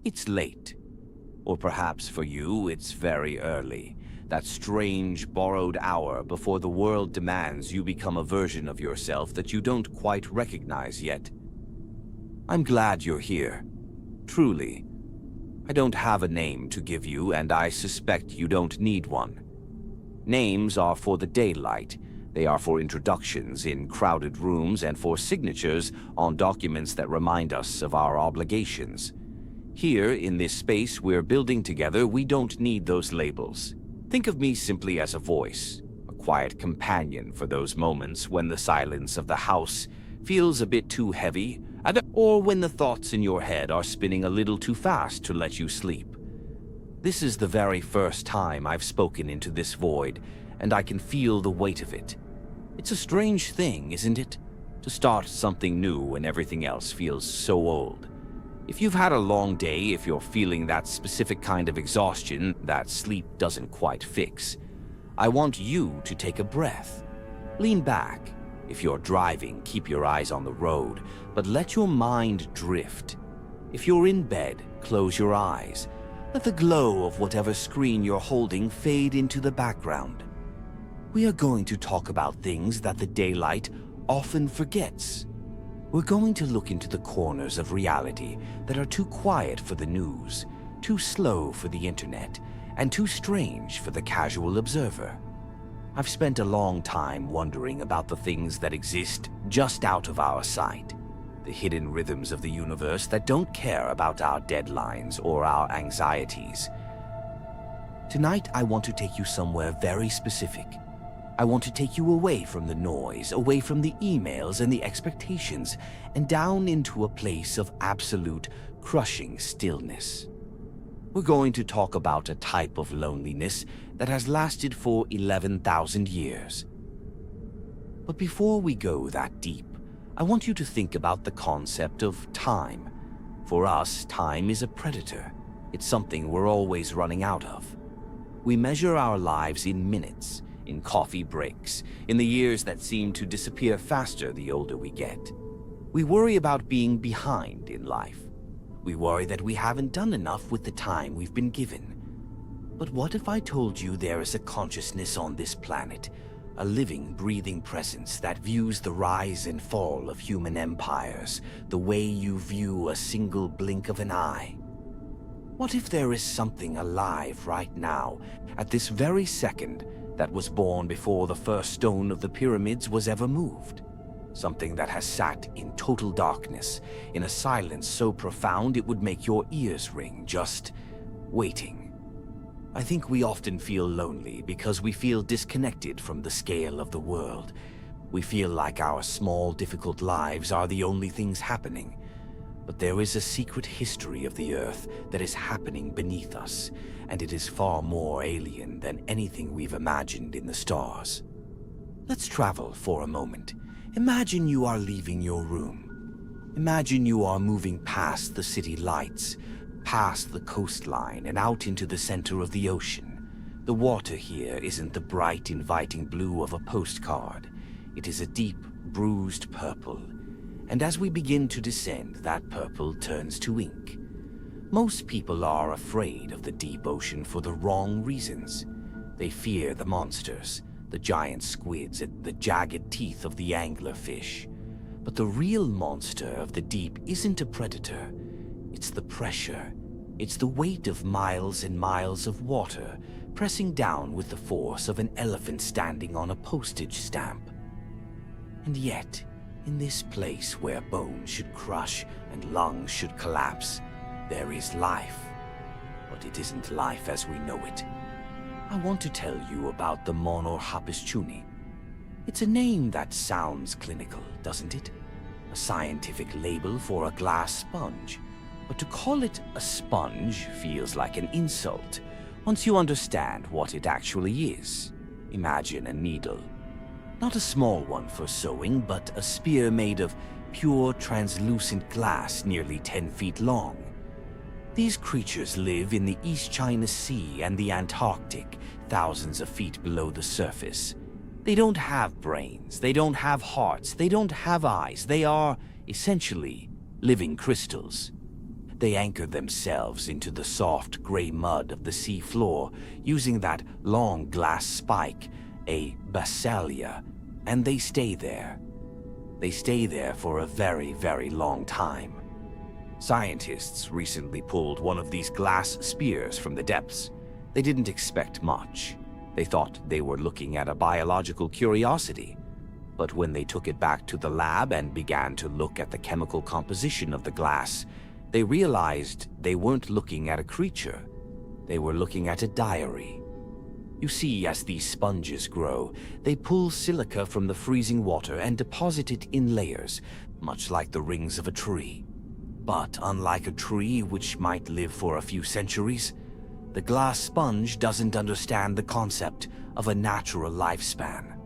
It's late. Or perhaps for you, it's very early. That strange, borrowed hour before the world demands you become a version of yourself that you don't quite recognize yet. I'm glad you're here. Truly. I don't have a name to give you, and I suspect you don't need one. Names are for the daylight. They are for introductions in crowded rooms and for signatures on documents that remind us of our obligations. Here, in this space we're building together, we don't need those labels. Think of me simply as a voice, a quiet companion for those moments when the silence of the house feels a bit too heavy, or when the thoughts in your head are spinning a little too fast to let you sleep. This is the very first time I've spoken into this void, and I can feel the weight of it. It's a strange thing, isn't it? To start something new when everything else feels so old. If you've had a long day, if you're feeling that specific kind of exhaustion that sleep doesn't quite fix, I want you to take a breath. Lean back. If you're driving, keep your eyes on the road, but let your mind drift. If you're in bed, close your eyes. Let the glow of whatever screen you're holding fade into the background. We are going to talk about things that the daylight often forgets. We're going to look into the corners of reality that are too quiet for the news, too slow for the internet, and too strange for the casual observer. I've spent a long time wondering about the things that exist just out of our sight, the hidden rhythms of the universe that don't care about our deadlines or our anxieties. Tonight, I want to take you somewhere very specific. I want to take you away from the noise, away from the emails and the expectations, and down into a place of absolute, crushing stillness. We're going to talk about a type of loneliness that has lasted for 11,000 years. But before we go that deep, I want you to think about the concept of time. For us, time is a predator. It's something we're always running out of. We measure our lives in minutes, in coffee breaks, in the years that seem to disappear faster the older we get. We worry about being behind in life. We worry that we haven't done enough with the time we've been given. But what if I told you there is a consciousness on this planet, a living, breathing presence that views the rise and fall of human empires the way you view a single blink of an eye? What if there is something alive right now, at this very second, that was born before the first stone of the pyramids was ever moved? Something that has sat in total darkness, in a silence so profound it would make your ears ring, just waiting. I think we often feel lonely because we feel disconnected from the scale of the world. We feel like our small, difficult lives are the only things happening. But there is a secret history of the Earth that is happening beneath us, and it is far more alien than anything we've imagined in the stars. Let's travel for a moment. Imagine you are leaving your room. Imagine you are moving past the city lights, past the coastline and out into the center of the ocean. The water here isn't the bright, inviting blue of a postcard. It is a deep, bruised purple. And as we begin to descend, that purple turns to ink. Most people are afraid of the deep ocean for the wrong reasons. They fear the monsters, the giant squids, and the jagged teeth of the anglerfish. But the real monster of the deep isn't a predator. It's the pressure. It's the weight of miles and miles of water pressing down with the force of an elephant standing on a postage stamp. And yet, in this place where bones should crush and lungs should collapse, there is life. But it isn't life as we know it. I want to tell you about the Monorhaphis chuni. It's a name that sounds clinical, doesn't it? A scientific label for a glass sponge. But to call it a sponge feels like an insult once you understand what it actually is. Imagine a needle. Not a small one for sewing, but a spear made of pure translucent glass nearly 10 feet long. These creatures live in the East China Sea and the Antarctic, thousands of feet below the surface. They don't have brains, they don't have hearts, they don't have eyes. They are, essentially, living crystals. They anchor themselves into the soft gray mud of the sea floor using that long glass spike, a basilia, and they stay there. They stay there for a very, very long time. Scientists recently pulled one of these glass spheres from the depths. They didn't expect much. They thought they were looking at a biological curiosity. But when they took it back to the lab and began to look at the chemical composition of the glass, they realized they weren't looking at a creature. They were looking at a diary. You see, as these sponges grow, they pull silica from the freezing water and deposit it in layers, much like the rings of a tree. But unlike a tree which might live for a few centuries, the glass sponge doesn't understand the concept of a natural lifespan.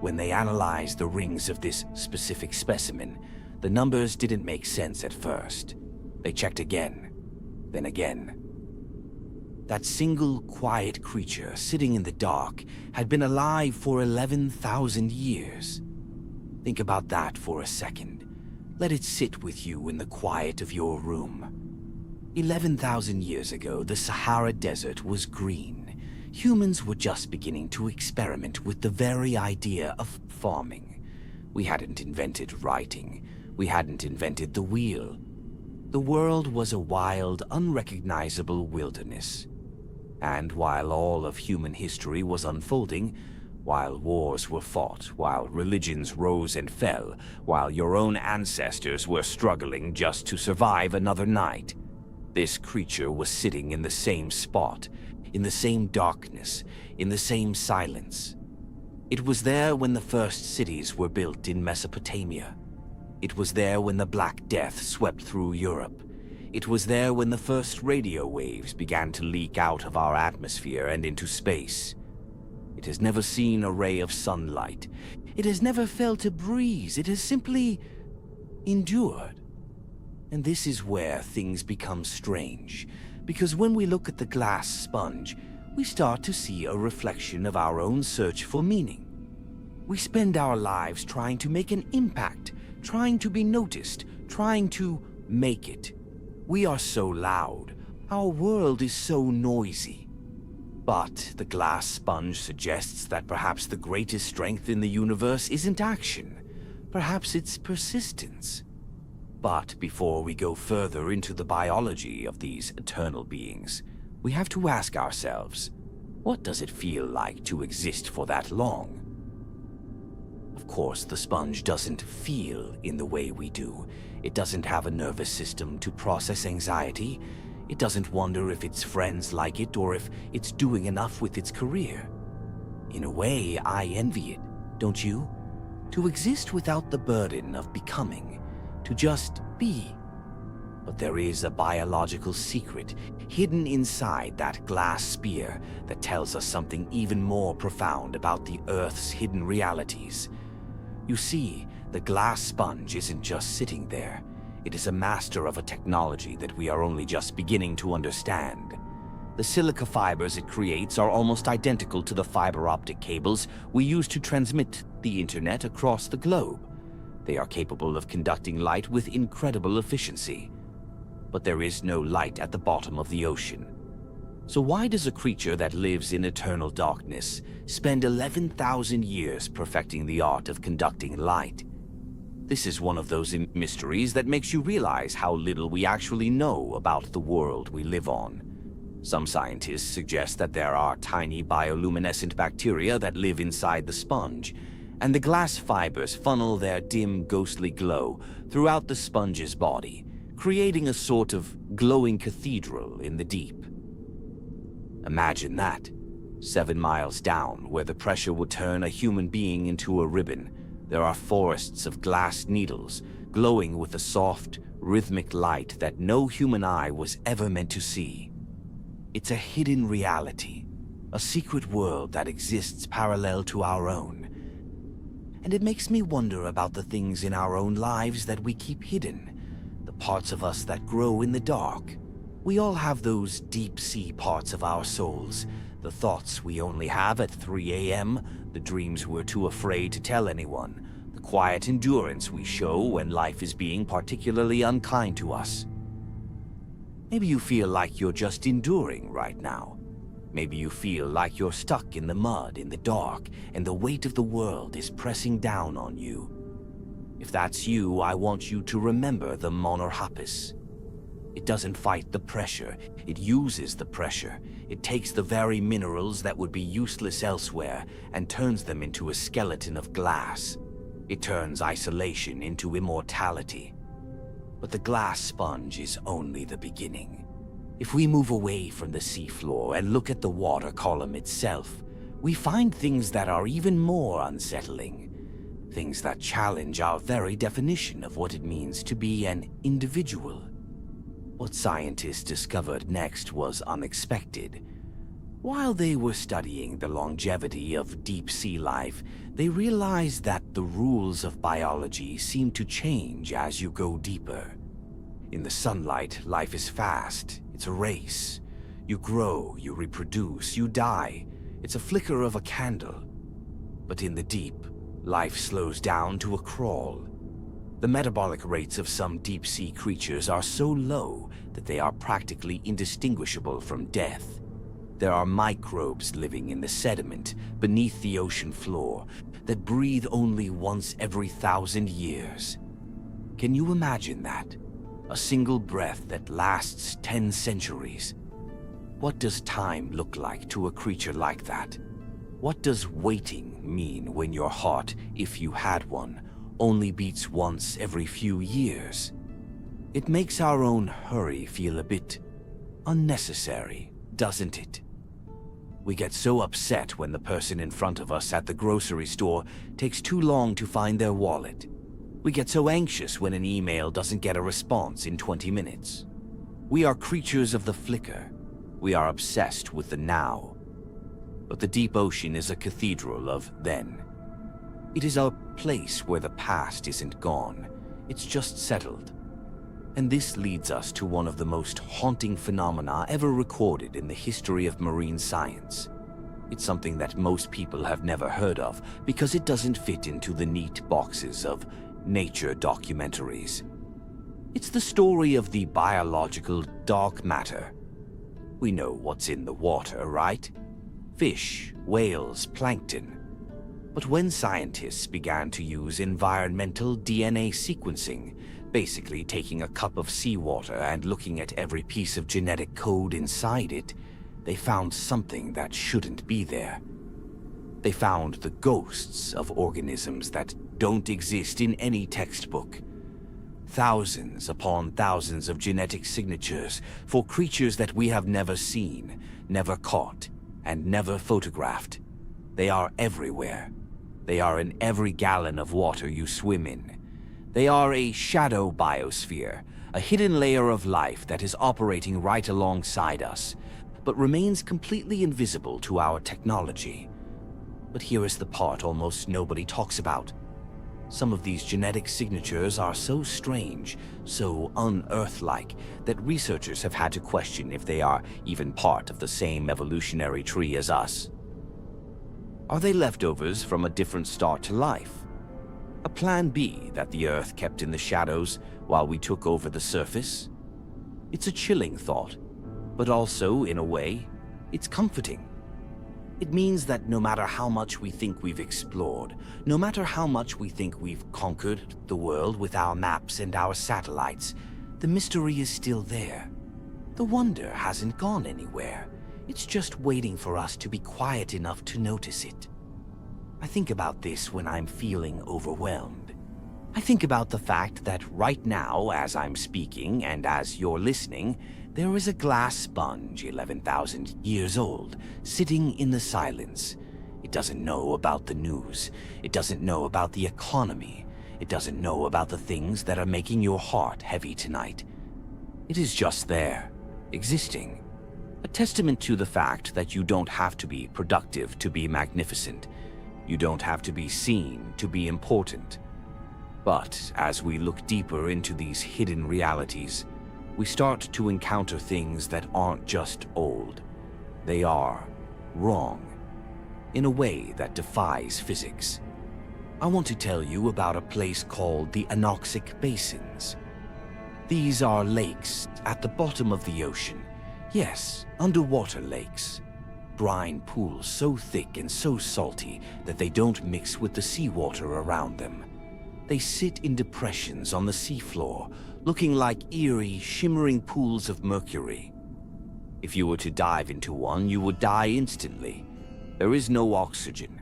When they analyzed the rings of this specific specimen, the numbers didn't make sense at first. They checked again, then again. That single quiet creature sitting in the dark had been alive for 11,000 years. Think about that for a second. Let it sit with you in the quiet of your room. 11,000 years ago, the Sahara Desert was green. Humans were just beginning to experiment with the very idea of farming. We hadn't invented writing. We hadn't invented the wheel. The world was a wild, unrecognizable wilderness. And while all of human history was unfolding, while wars were fought, while religions rose and fell, while your own ancestors were struggling just to survive another night, this creature was sitting in the same spot, in the same darkness, in the same silence. It was there when the first cities were built in Mesopotamia. It was there when the Black Death swept through Europe. It was there when the first radio waves began to leak out of our atmosphere and into space. It has never seen a ray of sunlight. It has never felt a breeze. It has simply endured. And this is where things become strange, because when we look at the glass sponge, we start to see a reflection of our own search for meaning. We spend our lives trying to make an impact, trying to be noticed, trying to make it. We are so loud. Our world is so noisy. But the glass sponge suggests that perhaps the greatest strength in the universe isn't action. Perhaps it's persistence. But before we go further into the biology of these eternal beings, we have to ask ourselves, what does it feel like to exist for that long? Of course, the sponge doesn't feel in the way we do. It doesn't have a nervous system to process anxiety. It doesn't wonder if its friends like it or if it's doing enough with its career. In a way, I envy it, don't you? To exist without the burden of becoming, to just be. But there is a biological secret hidden inside that glass sphere that tells us something even more profound about the Earth's hidden realities. You see, the glass sponge isn't just sitting there. It is a master of a technology that we are only just beginning to understand. The silica fibers it creates are almost identical to the fiber optic cables we use to transmit the internet across the globe. They are capable of conducting light with incredible efficiency. But there is no light at the bottom of the ocean. So why does a creature that lives in eternal darkness spend 11,000 years perfecting the art of conducting light? This is one of those mysteries that makes you realize how little we actually know about the world we live on. Some scientists suggest that there are tiny bioluminescent bacteria that live inside the sponge, and the glass fibers funnel their dim, ghostly glow throughout the sponge's body, creating a sort of glowing cathedral in the deep. Imagine that. 7 miles down, where the pressure would turn a human being into a ribbon, there are forests of glass needles, glowing with a soft, rhythmic light that no human eye was ever meant to see. It's a hidden reality, a secret world that exists parallel to our own. And it makes me wonder about the things in our own lives that we keep hidden, the parts of us that grow in the dark. We all have those deep-sea parts of our souls, the thoughts we only have at 3 a.m., the dreams we're too afraid to tell anyone, the quiet endurance we show when life is being particularly unkind to us. Maybe you feel like you're just enduring right now. Maybe you feel like you're stuck in the mud in the dark and the weight of the world is pressing down on you. If that's you, I want you to remember the Monorhaphis. It doesn't fight the pressure, it uses the pressure. It takes the very minerals that would be useless elsewhere and turns them into a skeleton of glass. It turns isolation into immortality. But the glass sponge is only the beginning. If we move away from the seafloor and look at the water column itself, we find things that are even more unsettling. Things that challenge our very definition of what it means to be an individual. What scientists discovered next was unexpected. While they were studying the longevity of deep-sea life, they realized that the rules of biology seem to change as you go deeper. In the sunlight, life is fast. It's a race. You grow, you reproduce, you die. It's a flicker of a candle. But in the deep, life slows down to a crawl. The metabolic rates of some deep-sea creatures are so low that they are practically indistinguishable from death. There are microbes living in the sediment beneath the ocean floor that breathe only once every 1,000 years. Can you imagine that? A single breath that lasts 10 centuries. What does time look like to a creature like that? What does waiting mean when your heart, if you had one, only beats once every few years? It makes our own hurry feel a bit unnecessary, doesn't it? We get so upset when the person in front of us at the grocery store takes too long to find their wallet. We get so anxious when an email doesn't get a response in 20 minutes. We are creatures of the flicker. We are obsessed with the now. But the deep ocean is a cathedral of then. It is a place where the past isn't gone. It's just settled. And this leads us to one of the most haunting phenomena ever recorded in the history of marine science. It's something that most people have never heard of because it doesn't fit into the neat boxes of nature documentaries. It's the story of the biological dark matter. We know what's in the water, right? Fish, whales, plankton. But when scientists began to use environmental DNA sequencing, basically taking a cup of seawater and looking at every piece of genetic code inside it, they found something that shouldn't be there. They found the ghosts of organisms that don't exist in any textbook. Thousands upon thousands of genetic signatures for creatures that we have never seen, never caught, and never photographed. They are everywhere. They are in every gallon of water you swim in. They are a shadow biosphere, a hidden layer of life that is operating right alongside us, but remains completely invisible to our technology. But here is the part almost nobody talks about. Some of these genetic signatures are so strange, so un-Earth-like, that researchers have had to question if they are even part of the same evolutionary tree as us. Are they leftovers from a different start to life? A plan B that the Earth kept in the shadows while we took over the surface? It's a chilling thought, but also, in a way, it's comforting. It means that no matter how much we think we've explored, no matter how much we think we've conquered the world with our maps and our satellites, the mystery is still there. The wonder hasn't gone anywhere. It's just waiting for us to be quiet enough to notice it. I think about this when I'm feeling overwhelmed. I think about the fact that right now, as I'm speaking and as you're listening, there is a glass sponge 11,000 years old, sitting in the silence. It doesn't know about the news. It doesn't know about the economy. It doesn't know about the things that are making your heart heavy tonight. It is just there, existing. A testament to the fact that you don't have to be productive to be magnificent. You don't have to be seen to be important. But as we look deeper into these hidden realities, we start to encounter things that aren't just old. They are wrong, in a way that defies physics. I want to tell you about a place called the Anoxic Basins. These are lakes at the bottom of the ocean. Yes, underwater lakes. Brine pools so thick and so salty that they don't mix with the seawater around them. They sit in depressions on the seafloor, looking like eerie, shimmering pools of mercury. If you were to dive into one, you would die instantly. There is no oxygen,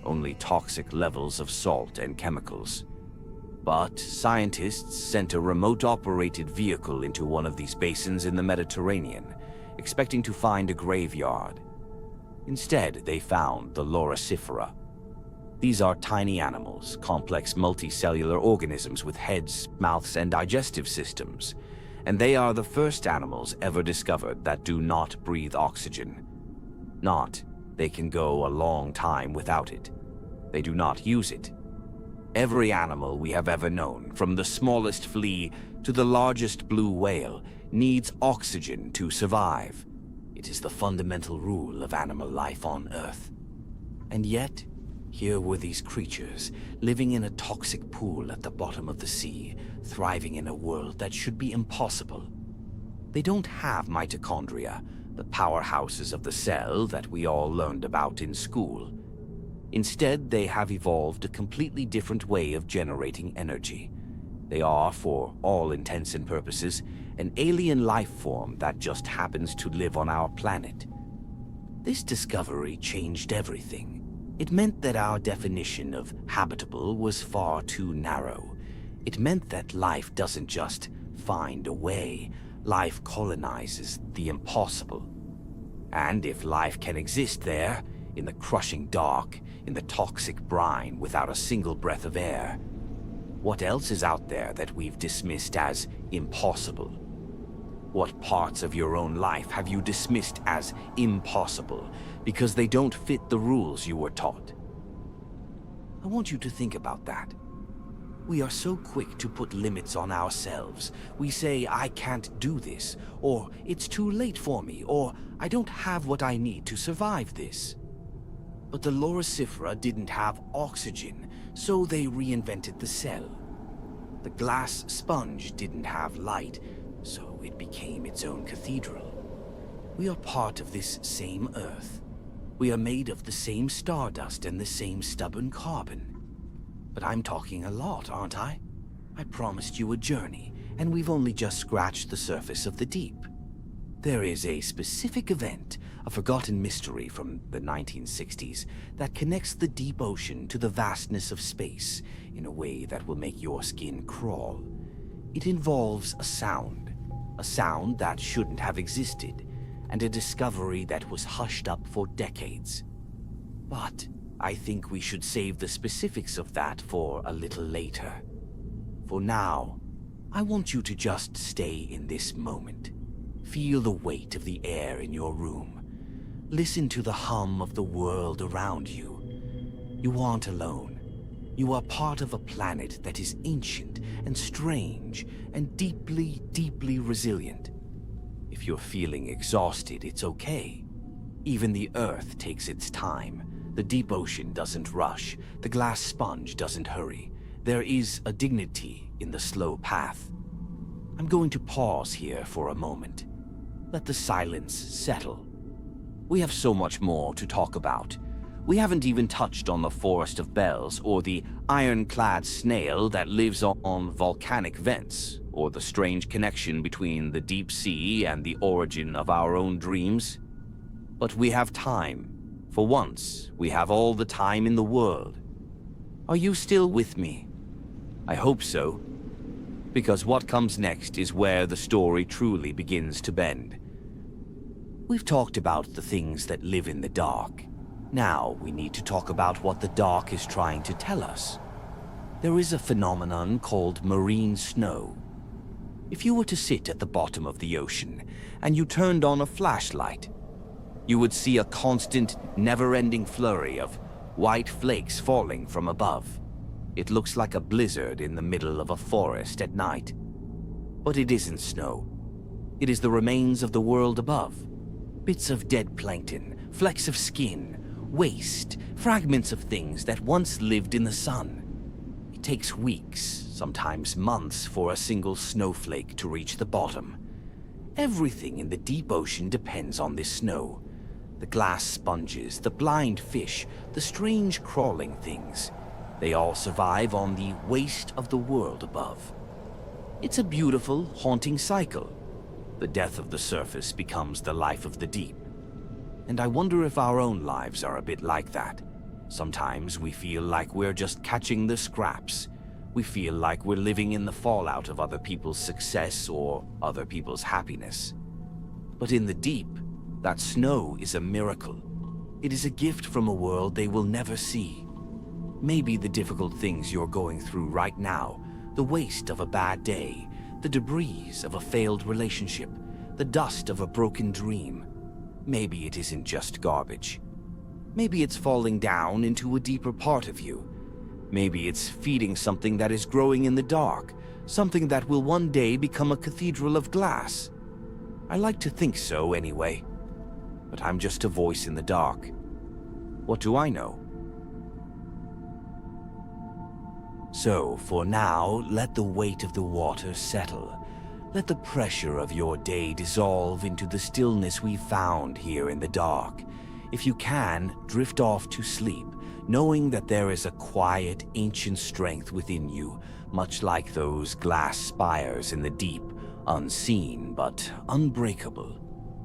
only toxic levels of salt and chemicals. But scientists sent a remote-operated vehicle into one of these basins in the Mediterranean, expecting to find a graveyard. Instead, they found the Monorhaphis. These are tiny animals, complex multicellular organisms with heads, mouths, and digestive systems. And they are the first animals ever discovered that do not breathe oxygen. Not, they can go a long time without it. They do not use it. Every animal we have ever known, from the smallest flea to the largest blue whale, needs oxygen to survive. It is the fundamental rule of animal life on Earth. And yet, here were these creatures, living in a toxic pool at the bottom of the sea, thriving in a world that should be impossible. They don't have mitochondria, the powerhouses of the cell that we all learned about in school. Instead, they have evolved a completely different way of generating energy. They are, for all intents and purposes, an alien life form that just happens to live on our planet. This discovery changed everything. It meant that our definition of habitable was far too narrow. It meant that life doesn't just find a way. Life colonizes the impossible. And if life can exist there, in the crushing dark, in the toxic brine without a single breath of air, what else is out there that we've dismissed as impossible? What parts of your own life have you dismissed as impossible because they don't fit the rules you were taught? I want you to think about that. We are so quick to put limits on ourselves. We say, I can't do this, or it's too late for me, or I don't have what I need to survive this. But the Monorhaphis didn't have oxygen, so they reinvented the cell. The glass sponge didn't have light, so it became its own cathedral. We are part of this same Earth. We are made of the same stardust and the same stubborn carbon. But I'm talking a lot, aren't I? I promised you a journey, and we've only just scratched the surface of the deep. There is a specific event, a forgotten mystery from the 1960s, that connects the deep ocean to the vastness of space in a way that will make your skin crawl. It involves a sound that shouldn't have existed, and a discovery that was hushed up for decades. But I think we should save the specifics of that for a little later. For now, I want you to just stay in this moment. Feel the weight of the air in your room. Listen to the hum of the world around you. You aren't alone. You are part of a planet that is ancient and strange and deeply, deeply resilient. If you're feeling exhausted, it's okay. Even the Earth takes its time. The deep ocean doesn't rush. The glass sponge doesn't hurry. There is a dignity in the slow path. I'm going to pause here for a moment. Let the silence settle. We have so much more to talk about. We haven't even touched on the Forest of Bells, or the ironclad snail that lives on volcanic vents, or the strange connection between the deep sea and the origin of our own dreams. But we have time. For once, we have all the time in the world. Are you still with me? I hope so. Because what comes next is where the story truly begins to bend. We've talked about the things that live in the dark. Now we need to talk about what the dark is trying to tell us. There is a phenomenon called marine snow. If you were to sit at the bottom of the ocean and you turned on a flashlight, you would see a constant, never-ending flurry of white flakes falling from above. It looks like a blizzard in the middle of a forest at night. But it isn't snow. It is the remains of the world above. Bits of dead plankton, flecks of skin, waste, fragments of things that once lived in the sun. It takes weeks, sometimes months, for a single snowflake to reach the bottom. Everything in the deep ocean depends on this snow. The glass sponges, the blind fish, the strange crawling things. They all survive on the waste of the world above. It's a beautiful, haunting cycle. The death of the surface becomes the life of the deep. And I wonder if our own lives are a bit like that. Sometimes we feel like we're just catching the scraps. We feel like we're living in the fallout of other people's success or other people's happiness. But in the deep, that snow is a miracle. It is a gift from a world they will never see. Maybe the difficult things you're going through right now, the waste of a bad day, the debris of a failed relationship, the dust of a broken dream, maybe it isn't just garbage. Maybe it's falling down into a deeper part of you. Maybe it's feeding something that is growing in the dark, something that will one day become a cathedral of glass. I like to think so anyway. But I'm just a voice in the dark. What do I know? So, for now, let the weight of the water settle. Let the pressure of your day dissolve into the stillness we found here in the dark. If you can, drift off to sleep, knowing that there is a quiet, ancient strength within you, much like those glass spires in the deep, unseen but unbreakable.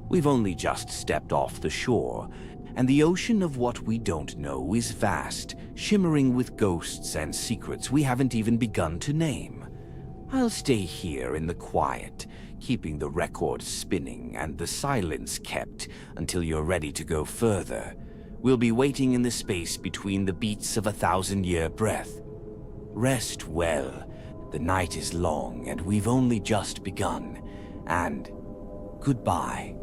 We've only just stepped off the shore, and the ocean of what we don't know is vast, shimmering with ghosts and secrets we haven't even begun to name. I'll stay here in the quiet, keeping the record spinning and the silence kept until you're ready to go further. We'll be waiting in the space between the beats of 1,000-year breath. Rest well. The night is long and we've only just begun. And goodbye.